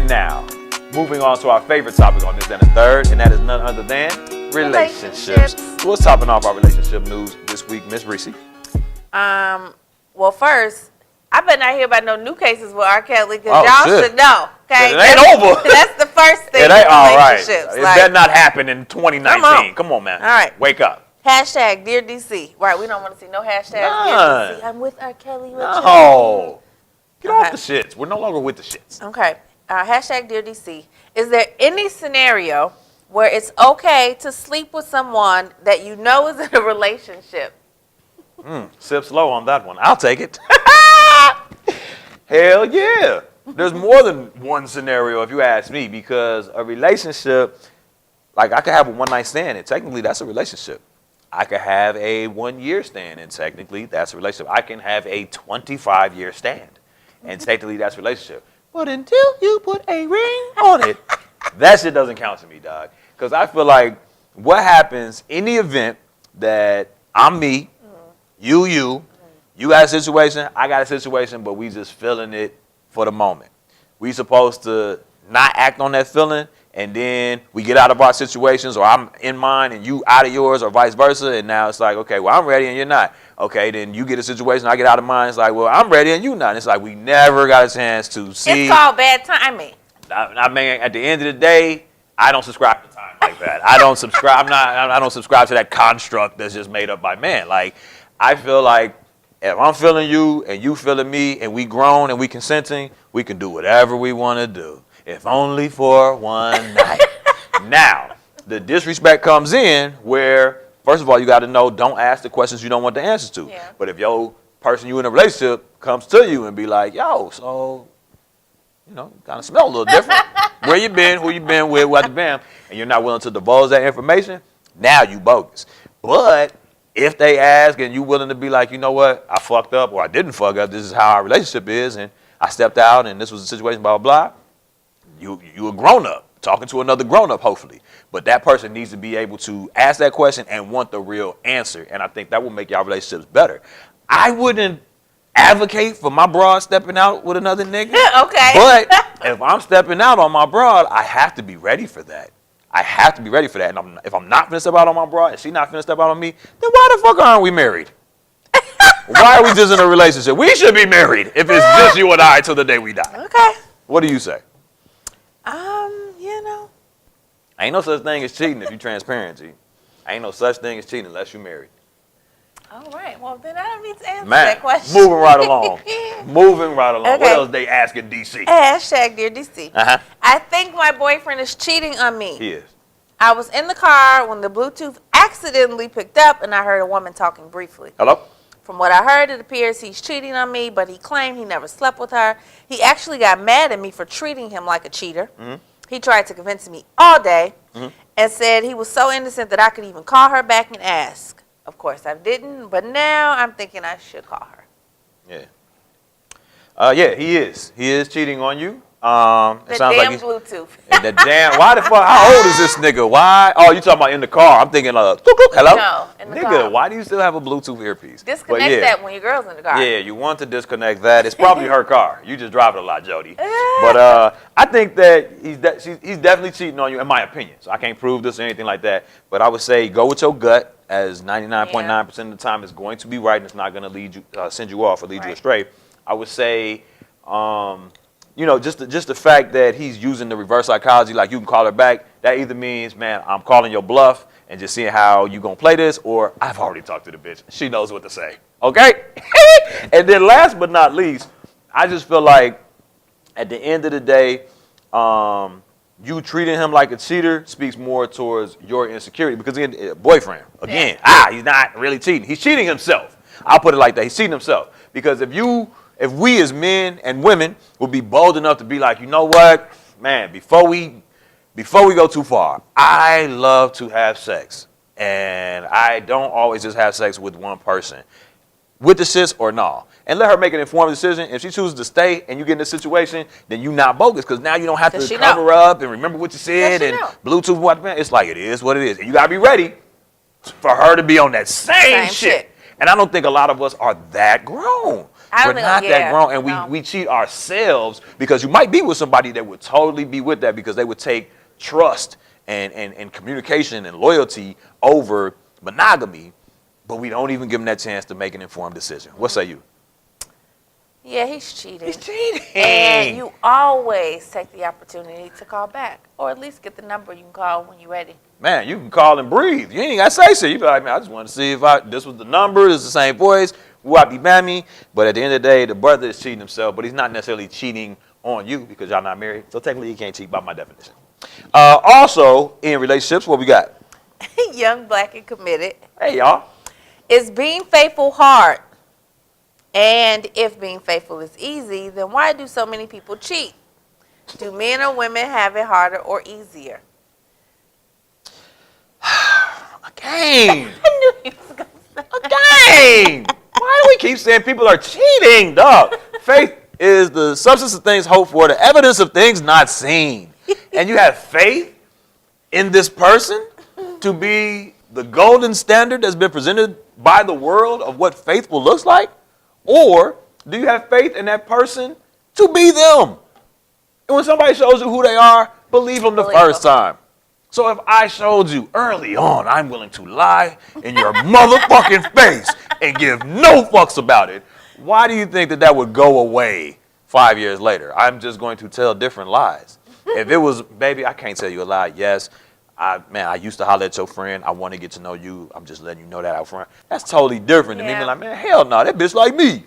And now, moving on to our favorite topic on this and the third, and that is none other than relationships. So what's topping off our relationship news this week, Miss Reese? Well, first, I better not hear about no new cases with R. Kelly, because y'all should know. Okay, it ain't over. That's the first thing. It ain't all right. It better not happen in 2019. Come on, man. All right. Wake up. Hashtag Dear DC. Right, we don't want to see no hashtags. None. Dear DC. I'm with R. Kelly. No. Get off the shits. We're no longer with the shits. Okay. Hashtag Dear DC. Is there any scenario where it's okay to sleep with someone that you know is in a relationship? Sip slow on that one. I'll take it. Hell yeah. There's more than one scenario if you ask me, because a relationship, like I could have a one-night stand and technically that's a relationship. I could have a 1-year stand and technically that's a relationship. I can have a 25-year stand and technically that's a relationship. But until you put a ring on it, that shit doesn't count to me, dog. Because I feel like what happens in the event that I'm me, you got a situation, I got a situation, but we just feeling it for the moment. We supposed to not act on that feeling, and then we get out of our situations, or I'm in mine and you out of yours, or vice versa, and now it's like, okay, well, I'm ready and you're not. Okay, then you get a situation, I get out of mine, it's like, well, I'm ready and you not. And it's like we never got a chance to see. It's called bad timing. I mean, at the end of the day, I don't subscribe to time like that. I don't subscribe. I don't subscribe to that construct that's just made up by man. Like, I feel like if I'm feeling you and you feeling me and we grown and we consenting, we can do whatever we want to do, if only for one night. Now, the disrespect comes in where, first of all, you got to know, don't ask the questions you don't want the answers to. Yeah. But if your person you in a relationship comes to you and be like, yo, so, you know, kind of smell a little different. Where you been, who you been with, what the bam, and you're not willing to divulge that information, now you bogus. But if they ask and you willing to be like, you know what, I fucked up or I didn't fuck up, this is how our relationship is, and I stepped out and this was the situation, blah, blah, blah, you a grown-up, talking to another grown-up, hopefully. But that person needs to be able to ask that question and want the real answer, and I think that will make y'all relationships better. I wouldn't advocate for my broad stepping out with another nigga. Okay. But if I'm stepping out on my broad, I have to be ready for that. I have to be ready for that. And if I'm not finna step out on my broad and she not finna step out on me, then why the fuck aren't we married? Why are we just in a relationship? We should be married if it's just you and I till the day we die. Okay. What do you say? You know. Ain't no such thing as cheating if you're transparent, G. Ain't no such thing as cheating unless you're married. All right. Well, then I don't need to answer Man, that question. moving right along. Moving right along. Okay. What else they asking DC? Hashtag Dear DC. Uh-huh. I think my boyfriend is cheating on me. He is. I was in the car when the Bluetooth accidentally picked up and I heard a woman talking briefly. Hello? From what I heard, it appears he's cheating on me, but he claimed he never slept with her. He actually got mad at me for treating him like a cheater. Mm-hmm. He tried to convince me all day and said he was so innocent that I could even call her back and ask. Of course, I didn't, but now I'm thinking I should call her. Yeah. Yeah, he is. He is cheating on you. The sounds damn like Bluetooth. The damn. Why the fuck? How old is this nigga? Why? Oh, you talking about in the car? I'm thinking, hello. No, in the nigga, car. why do you still have a Bluetooth earpiece? Disconnect that when your girl's in the car. Yeah, you want to disconnect that. It's probably her car. You just drive it a lot, Jody. But I think that he's definitely cheating on you, in my opinion. So I can't prove this or anything like that. But I would say go with your gut, as 99.9% of the time it's going to be right, and it's not going to lead you, send you off or lead you astray. I would say, you know, just the fact that he's using the reverse psychology, like you can call her back, that either means, man, I'm calling your bluff and just seeing how you gonna play this, or I've already talked to the bitch. She knows what to say. Okay? And then last but not least, I just feel like at the end of the day, you treating him like a cheater speaks more towards your insecurity, because again, boyfriend, again, he's not really cheating. He's cheating himself. I'll put it like that. He's cheating himself. Because if we as men and women would be bold enough to be like, you know what, man, before we go too far, I love to have sex. And I don't always just have sex with one person. With the sis or no. And let her make an informed decision. If she chooses to stay and you get in this situation, then you not bogus, because now you don't have to cover up and remember what you said and Bluetooth what. It's like it is what it is. And you got to be ready for her to be on that same shit. And I don't think a lot of us are that grown. We're not that grown, and we cheat ourselves because you might be with somebody that would totally be with that because they would take trust and communication and loyalty over monogamy, but we don't even give them that chance to make an informed decision. What say you? Yeah, he's cheating. He's cheating. And you always take the opportunity to call back, or at least get the number you can call when you're ready. Man, you can call and breathe. You ain't got to say so. You be like, man, I just want to see if this was the number, this is the same voice, whoopie bammy. But at the end of the day, the brother is cheating himself, but he's not necessarily cheating on you because y'all not married. So technically, he can't cheat by my definition. Also, in relationships, what we got? Young, black, and committed. Hey, y'all. Is being faithful hard? And if being faithful is easy, then why do so many people cheat? Do men or women have it harder or easier? Again. I knew he was going to say Again. Why do we keep saying people are cheating, dog? Faith is the substance of things hoped for, the evidence of things not seen. And you have faith in this person to be the golden standard that's been presented by the world of what faithful looks like? Or do you have faith in that person to be them? And when somebody shows you who they are, believe them the first time. So if I showed you early on, I'm willing to lie in your motherfucking face and give no fucks about it, why do you think that would go away 5 years later? I'm just going to tell different lies. If it was, baby, I can't tell you a lie. Yes, I used to holler at your friend. I want to get to know you. I'm just letting you know that out front. That's totally different than me being like, man, hell no, that bitch like me.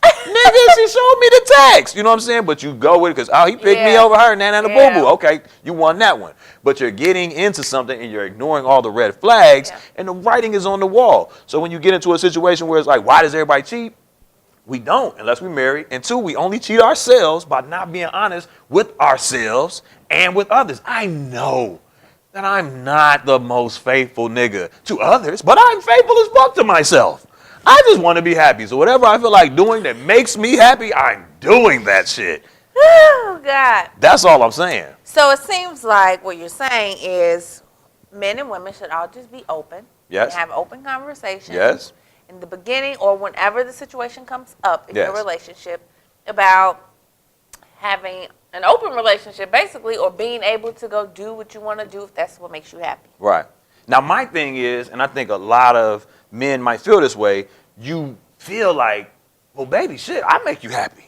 Nigga, she showed me the text. You know what I'm saying? But you go with it because, oh, he picked me over her, nana boo-boo. Okay, you won that one. But you're getting into something and you're ignoring all the red flags and the writing is on the wall. So when you get into a situation where it's like, why does everybody cheat? We don't unless we marry. And two, we only cheat ourselves by not being honest with ourselves and with others. I know that I'm not the most faithful nigga to others, but I'm faithful as fuck to myself. I just want to be happy. So whatever I feel like doing that makes me happy, I'm doing that shit. Oh, God. That's all I'm saying. So it seems like what you're saying is men and women should all just be open. Yes. And have open conversations. Yes. In the beginning or whenever the situation comes up in your relationship about having an open relationship, basically, or being able to go do what you want to do if that's what makes you happy. Right. Now, my thing is, and I think a lot of men might feel this way, you feel like, well, baby, shit, I make you happy.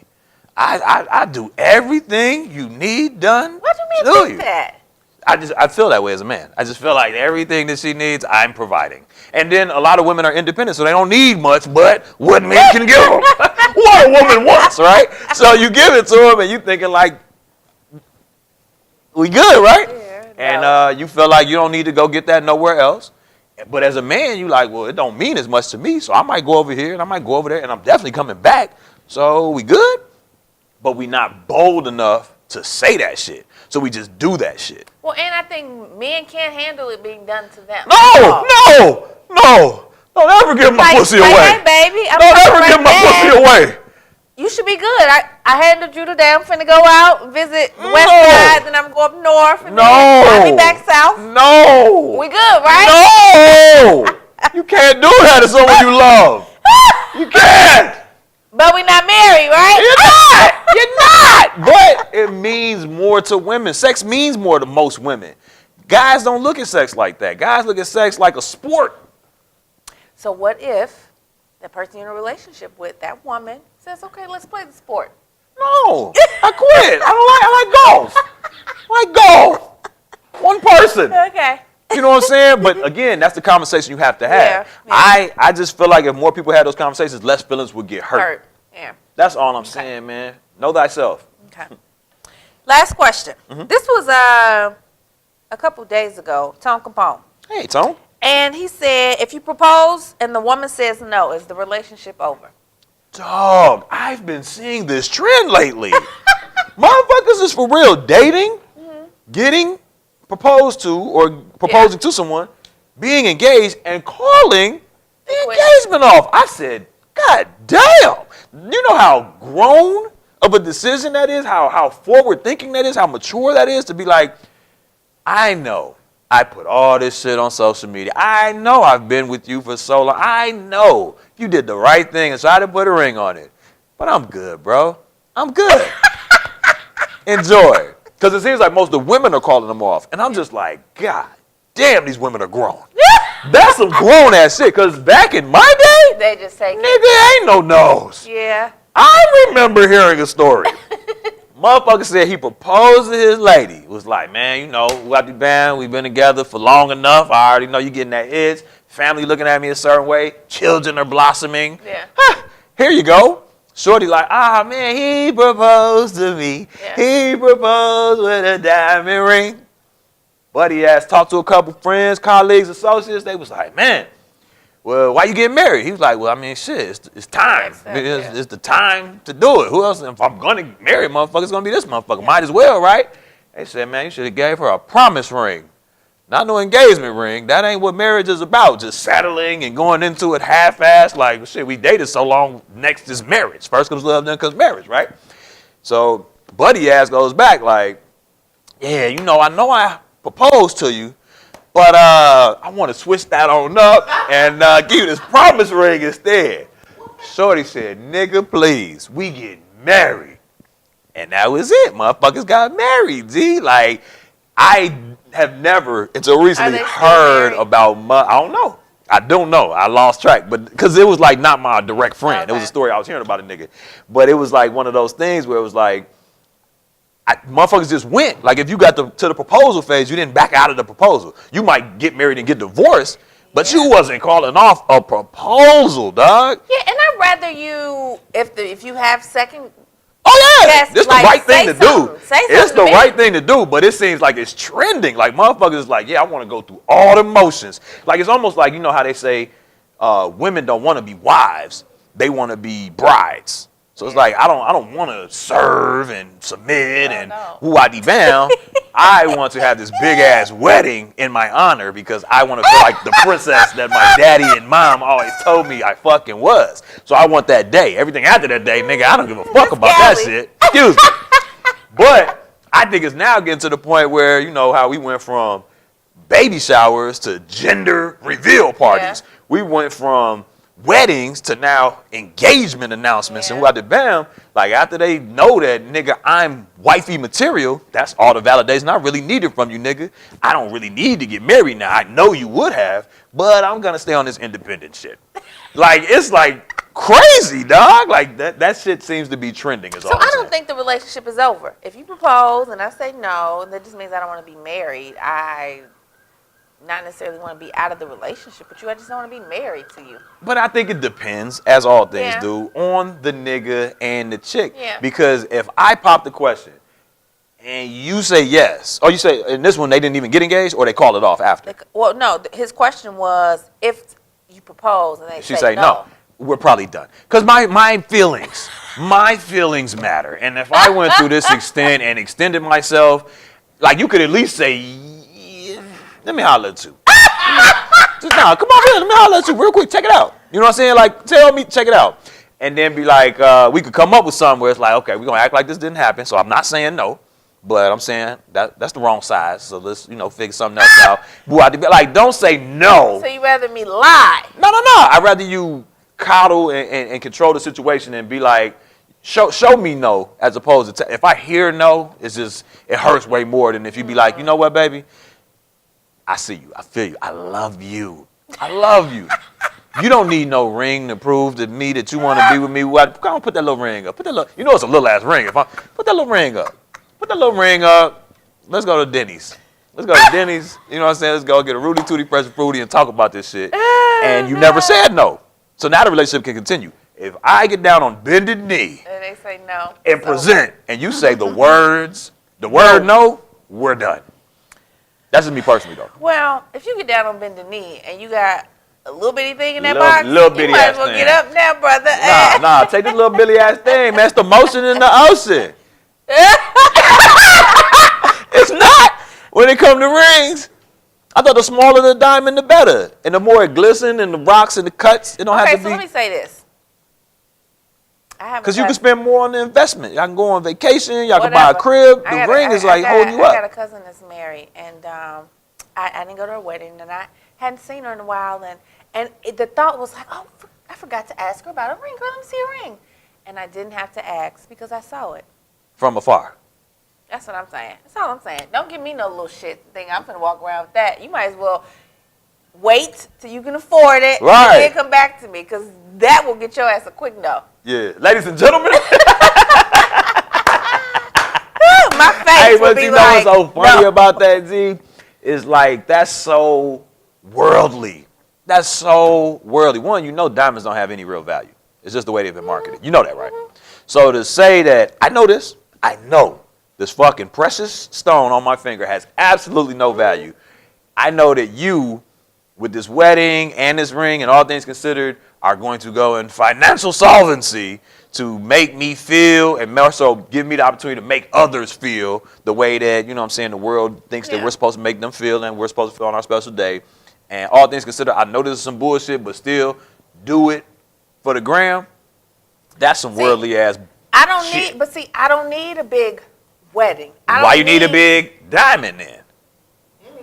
I do everything you need done. What do you mean think that? I feel that way as a man. I just feel like everything that she needs, I'm providing. And then a lot of women are independent, so they don't need much but what men can give them. What a woman wants, right? So you give it to them and you thinking like, we good, right? Yeah, and you feel like you don't need to go get that nowhere else. But as a man, you like, well, it don't mean as much to me, so I might go over here and I might go over there and I'm definitely coming back. So we good? But we not bold enough to say that shit. So we just do that shit. Well, and I think men can't handle it being done to them. No. Don't ever give my pussy away. Hey, baby, don't ever give my pussy away. You should be good. I handled you today. I'm finna go out, visit the west side, then I'm going up north. And then I'll be back south. No. We good, right? No. You can't do that to someone you love. You can't. But we're not married, right? You're not. But it means more to women. Sex means more to most women. Guys don't look at sex like that. Guys look at sex like a sport. So what if the person you're in a relationship with, that woman, says, okay, let's play the sport? No. I quit. I like golf. I like golf. One person. Okay. You know what I'm saying? But again, that's the conversation you have to have. Yeah. I just feel like if more people had those conversations, less feelings would get hurt. Yeah. That's all I'm saying, man. Know thyself. Okay. Last question. This was a couple days ago. Tone Capone. Hey, Tone. And he said, if you propose and the woman says no, is the relationship over? Dog, I've been seeing this trend lately. Motherfuckers is for real dating, getting proposed to or proposing to someone, being engaged, and calling the engagement off. I said, God damn. You know how grown of a decision that is, how forward thinking that is, how mature that is to be like, I know I put all this shit on social media. I know I've been with you for so long. I know you did the right thing and tried to put a ring on it. But I'm good, bro. I'm good. Enjoy. Because it seems like most of the women are calling them off. And I'm just like, God damn, these women are grown. That's some grown ass shit. Because back in my day, they just take nigga, ain't no nose. Yeah. I remember hearing a story. Motherfucker said he proposed to his lady. Was like, man, you know, we've been together for long enough. I already know you getting that itch. Family looking at me a certain way. Children are blossoming. Yeah. Here you go. Shorty like, man, he proposed to me. Yeah. He proposed with a diamond ring. Buddy ass talked to a couple friends, colleagues, associates. They was like, man, well, why you getting married? He was like, well, I mean, shit, it's time. It's the time to do it. Who else? If I'm going to marry a motherfucker, it's going to be this motherfucker. Yeah. Might as well, right? They said, man, you should have gave her a promise ring. Not no engagement ring. That ain't what marriage is about. Just settling and going into it half-assed. Like, shit, we dated so long, next is marriage. First comes love, then comes marriage, right? So buddy ass goes back like, yeah, you know I proposed to you, but I want to switch that on up and give you this promise ring instead. Shorty said, nigga, please, we get married. And that was it. Motherfuckers got married, G. Like, I have never, until recently, heard about I don't know. I lost track, but because it was like not my direct friend. Okay. It was a story I was hearing about a nigga. But it was like one of those things where it was like, motherfuckers just went. Like if you got to the proposal phase, you didn't back out of the proposal. You might get married and get divorced, but you wasn't calling off a proposal, dog. Yeah, and I'd rather you, if you have second. Oh yeah, it's like, the right thing to do. It's the right thing to do, but it seems like it's trending. Like motherfuckers is like, yeah, I want to go through all the motions. Like it's almost like, you know how they say women don't want to be wives, they want to be brides. So it's like I don't want to serve and submit and woo-ah-dee-bam. I want to have this big ass wedding in my honor because I want to feel like the princess that my daddy and mom always told me I fucking was. So I want that day. Everything after that day, nigga, I don't give a fuck about that shit. Excuse me. But I think it's now getting to the point where, you know, how we went from baby showers to gender reveal parties. Yeah. We went from weddings to now engagement announcements and what the bam, like after they know that, nigga, I'm wifey material, that's all the validation I really needed from you, nigga. I don't really need to get married now. I know you would have, but I'm gonna stay on this independent shit. Like it's like crazy, dog. Like that shit seems to be trending. So I don't think the relationship is over. If you propose and I say no, that just means I don't want to be married. I not necessarily want to be out of the relationship with you. I just don't want to be married to you. But I think it depends, as all things do, on the nigga and the chick. Yeah. Because if I pop the question and you say yes, or you say in this one they didn't even get engaged, or they call it off after. Well, no. His question was if you propose and they say no, we're probably done. Because my feelings matter. And if I went through this extent and extended myself, like you could at least say, let me holler at you. Just now, come on here. Let me holler at you real quick. Check it out. You know what I'm saying? Like, tell me, check it out. And then be like, we could come up with something where it's like, okay, we're going to act like this didn't happen. So I'm not saying no, but I'm saying that's the wrong size. So let's, figure something else out. Like, don't say no. So you rather me lie? No. I'd rather you coddle and control the situation and be like, show me no, as opposed to, if I hear no, it hurts way more than if you be like, you know what, baby? I see you. I feel you. I love you. I love you. You don't need no ring to prove to me that you want to be with me. Come on, put that little ring up. Put that little, it's a little ass ring. Put that little ring up. Put that little ring up. Let's go to Denny's. You know what I'm saying? Let's go get a Rudy Tooty Fresh Fruity and talk about this shit. And you never said no. So now the relationship can continue. If I get down on bended knee and they say no and present, and you say the word no, we're done. That's just me personally, though. Well, if you get down on bended knee and you got a little bitty thing in that box, you might as well get up now, brother. Nah, take this little bitty ass thing, man. It's the motion in the ocean. It's not when it comes to rings. I thought the smaller the diamond, the better. And the more it glistens and the rocks and the cuts, it don't have to be. Okay, so let me say this. Because you can spend more on the investment. Y'all can go on vacation. Y'all can buy a crib. The ring is like holding you up. I got a cousin that's married, and I didn't go to her wedding, and I hadn't seen her in a while, and the thought was like, oh, I forgot to ask her about a ring. Girl, let me see a ring. And I didn't have to ask because I saw it. From afar. That's what I'm saying. That's all I'm saying. Don't give me no little shit thing. I'm finna walk around with that. You might as well wait till you can afford it, right, and then come back to me, because that will get your ass a quick no. Yeah. Ladies and gentlemen. My face but be you like, know what's so funny about that, Z? Is like, that's so worldly. That's so worldly. One, you know diamonds don't have any real value. It's just the way they've been marketed. You know that, right? So to say that, I know this fucking precious stone on my finger has absolutely no value. I know that you, with this wedding and this ring and all things considered, are going to go in financial solvency to make me feel, and more so give me the opportunity to make others feel the way that, you know what I'm saying, the world thinks that we're supposed to make them feel, and we're supposed to feel on our special day. And all things considered, I know this is some bullshit, but still do it for the gram. That's some worldly ass shit. I don't need a big wedding. Why you need a big diamond then?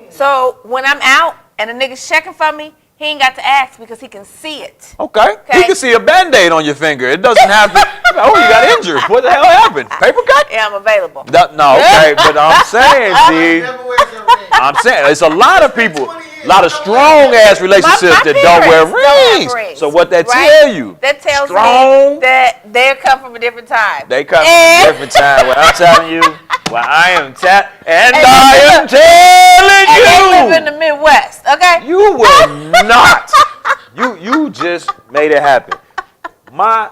So when I'm out and a nigga's checking for me, he ain't got to ask because he can see it. Okay. He can see a Band-Aid on your finger. It doesn't have to. Oh, you got injured. What the hell happened? Paper cut? Yeah, I'm available. No, okay. But I'm saying, see, I'm saying, it's a lot of people, a lot of strong-ass relationships that don't wear rings. So what that tell you? That tells me that they come from a different time. They come from a different time. What I'm telling you, what I am telling you. They live in the Midwest, okay? You will not. You just made it happen. My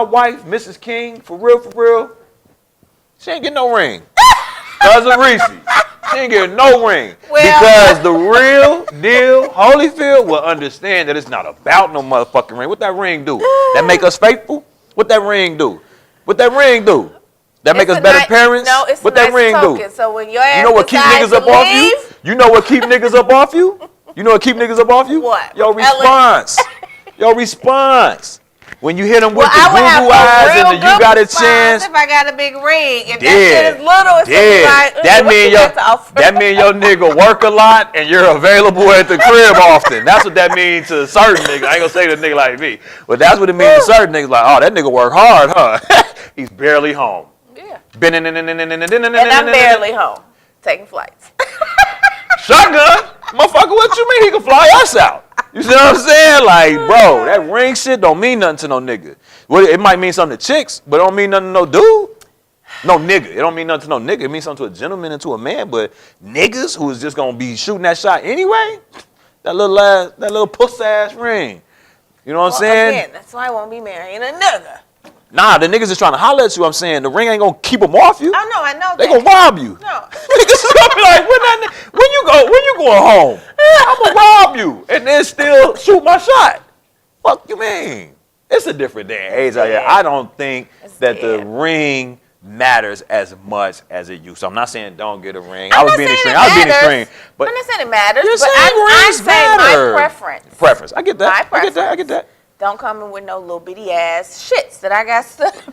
wife, Mrs. King, for real, she ain't get no ring. Cousin Reese, she ain't get no ring. Because the real deal, Holyfield will understand that it's not about no motherfucking ring. What that ring do? That make us faithful? What that ring do? What that ring do? That make us better parents? No, it's what a that ring token. do? So when your ass you know what keep niggas up off you? You know what keep niggas up off you? You know what keep niggas up off you? What? Your response. Your response. When you hit them with the Google eyes and you got a chance. If I got a big ring, if that shit is little, it's like, that mean your nigga work a lot and you're available at the crib often. That's what that means to certain niggas. I ain't gonna say to a nigga like me, but that's what it means to certain niggas. Like, oh, that nigga work hard, huh? He's barely home. Yeah. And I'm barely home, taking flights. Shotgun, motherfucker. What you mean he can fly us out? You see what I'm saying? Like, bro, that ring shit don't mean nothing to no nigga. Well, it might mean something to chicks, but it don't mean nothing to no dude. No nigga. It don't mean nothing to no nigga. It means something to a gentleman and to a man. But niggas who is just gonna be shooting that shot anyway, that little puss ass ring. You know what I'm saying? Again, that's why I won't be marrying a nigga. Nah, the niggas is trying to holler at you. I'm saying the ring ain't gonna keep them off you. I know. They gonna rob you. No. Niggas is gonna be like, when you going home? I'm gonna rob you and then still shoot my shot. Fuck you mean? It's a different day and age out here. I don't think that the ring matters as much as it used to. I'm not saying don't get a ring. I was being extreme. But I'm not saying it matters. You're but saying rings matter. My preference. Preference. I get that. I get that. Don't come in with no little bitty ass shits that I got stuff.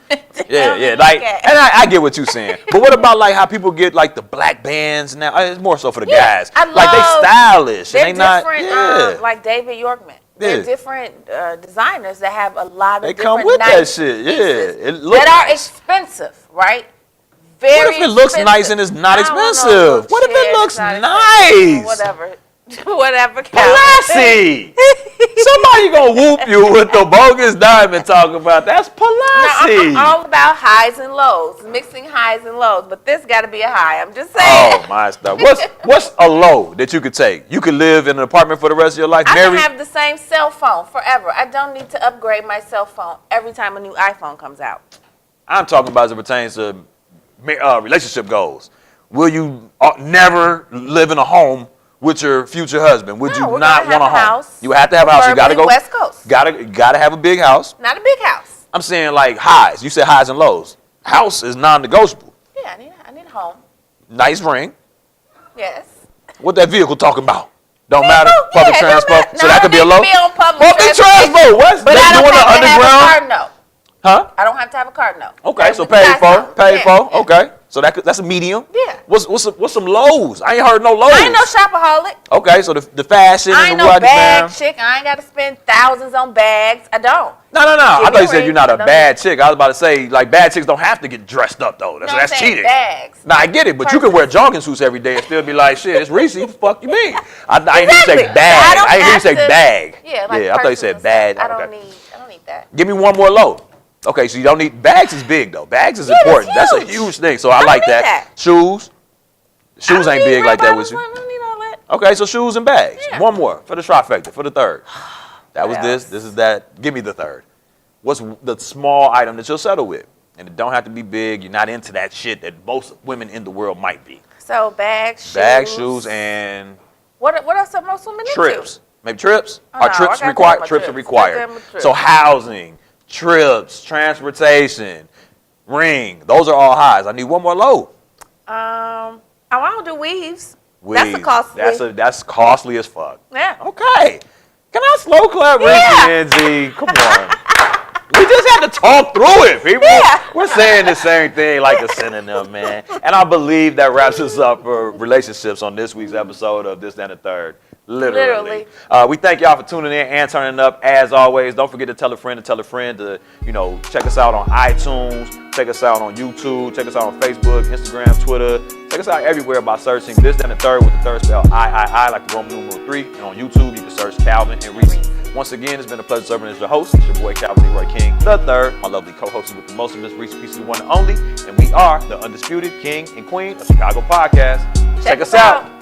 Yeah. Like, and I get what you're saying. But what about like how people get like the black bands now? It's more so for the guys. Like they stylish. They're and they different. Like David Yorkman. They're different designers that have a lot of they different come with nice that shit. It looks that are expensive, right? Very what if it looks nice and it's not expensive? What if it looks nice? Whatever. Palazzi. Somebody gonna whoop you with the bogus diamond talking about that's Palazzi. I'm all about highs and lows, mixing highs and lows, but this got to be a high. I'm just saying. Oh my stuff. What's a low that you could take? You could live in an apartment for the rest of your life. I can have the same cell phone forever. I don't need to upgrade my cell phone every time a new iPhone comes out. I'm talking about as it pertains to relationship goals. Will you never live in a home with your future husband? Would you not want a home? House, you have to have a house. You gotta go West Coast. Gotta have a big house. Not a big house. I'm saying like highs. You said highs and lows. House is non-negotiable. Yeah, I need a home. Nice ring. Yes. What that vehicle talking about? Don't matter. Public transport. So that could be a low. Be on public transport. What's but I don't have to have a car note. Huh? I don't have to have a car note. Okay, so paid for. Okay. So that's a medium. Yeah. What's some lows? I ain't heard no lows. I ain't no shopaholic. Okay, so the fashion I and ain't the no what, bag man. chick. I ain't got to spend thousands on bags. I don't. No. I Give thought me you said ring. you're not a Don't bad chick. I was about to say, like, bad chicks don't have to get dressed up, though. That's No, I'm saying cheating. bags. Nah, I get it, but you can wear jogging suits every day and still be like, shit, it's Reese. What the fuck you mean? I ain't hear you say Exactly. bag. I I ain't hear you have say to- bag. Yeah, like I thought you said purses bag. and stuff. I Okay. don't need that. Give me one more low. Okay, so you don't need bags is big though. Bags is important. That's a huge. huge thing. So I don't like need that. that. Shoes. Shoes I ain't don't need big like that red with you. bottoms. I don't need all that. Okay, so shoes and bags. Yeah. One more for the trifecta, for the third. That was What this. else? This is that. Give me the third. What's the small item that you'll settle with? And it don't have to be big. You're not into that shit that most women in the world might be. So bags, shoes. Bags, shoes, and What else are most women trips. into? Maybe trips? Oh, Are no, trips I got required? them with Trips are trips. required. Got them with trips. So housing, trips, transportation, ring. Those are all highs. I need one more low. I don't do weaves. Weaves. That's a costly. That's costly as fuck. Yeah. Okay. Can I slow clap Ricky and Z? Come on. We just had to talk through it, people. Yeah. We're saying the same thing like a synonym, man. And I believe that wraps us up for relationships on this week's episode of This, That, and the Third. Literally. We thank y'all for tuning in and turning up as always. Don't forget to tell a friend to, check us out on iTunes, check us out on YouTube, check us out on Facebook, Instagram, Twitter. Check us out everywhere by searching This, That, and the Third with the third spell I, like the Roman numeral 3. And on YouTube, you can search Calvin and Reese. Once again, it's been a pleasure serving as your host. It's your boy Calvin Leroy King III, my lovely co-host with the most of this Reese Piece, the one and only. And we are the undisputed king and queen of Chicago podcast. Check us out.